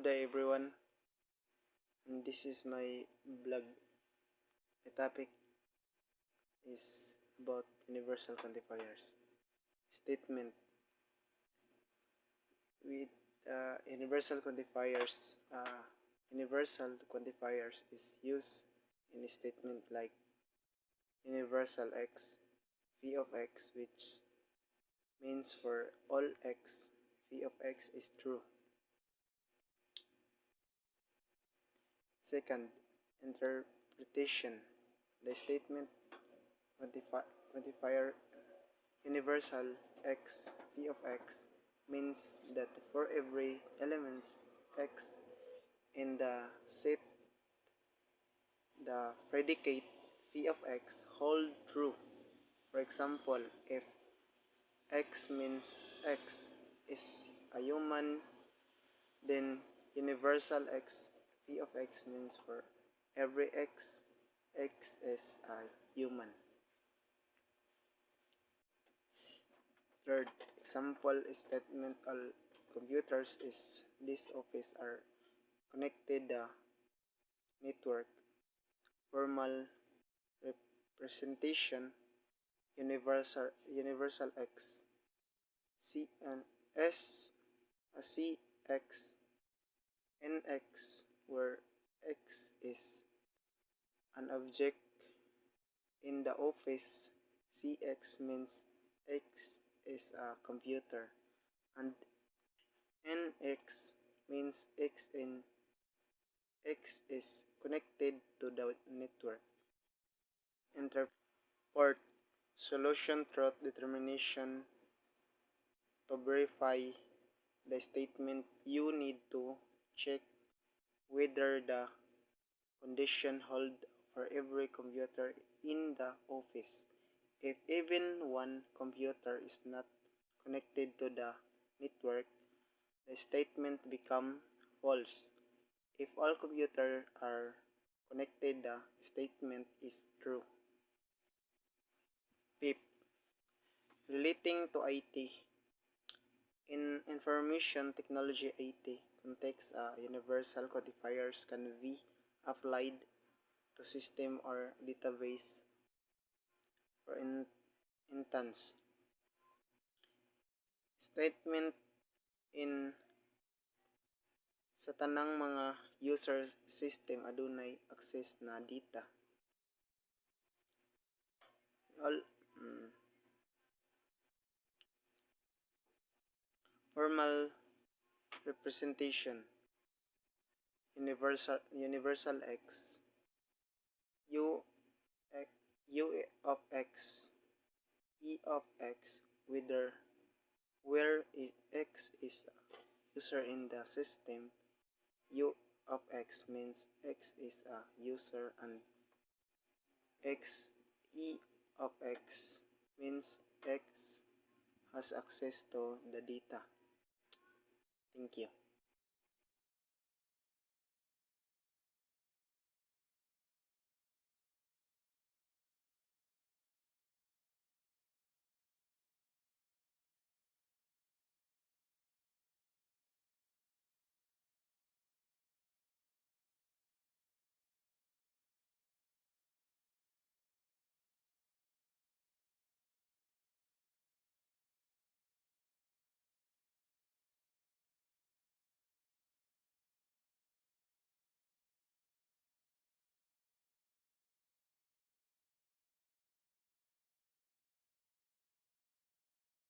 Good day everyone, and this is my blog. The topic is about universal quantifiers. Statement with uh, universal quantifiers is used in a statement like universal x, v of x, which means for all x, v of x is true. Second, interpretation. The statement quantifier universal x, p of x, means that for every element x in the set, the predicate p of x hold true. For example, if x means x is a human, then universal x, p of x means for every x is a human. Third example statement, all computers is this office are connected the network. Formal representation universal x, c and s, a c x, nx, where x is an object in the office. Cx means x is a computer, and nx means x is connected to the network. Fourth, solution truth determination. To verify the statement, you need to check whether the condition hold for every computer in the office. If even one computer is not connected to the network, the statement becomes false. If all computers are connected, the statement is true. Fifth, relating to IT. In information technology IT context, universal quantifiers can be applied to system or database. For instance, statement in sa tanang mga user system adunay access na data. Formal representation universal x, u of x, e of x, where x is a user in the system. U of x means x is a user, and e of x means x has access to the data. Thank you.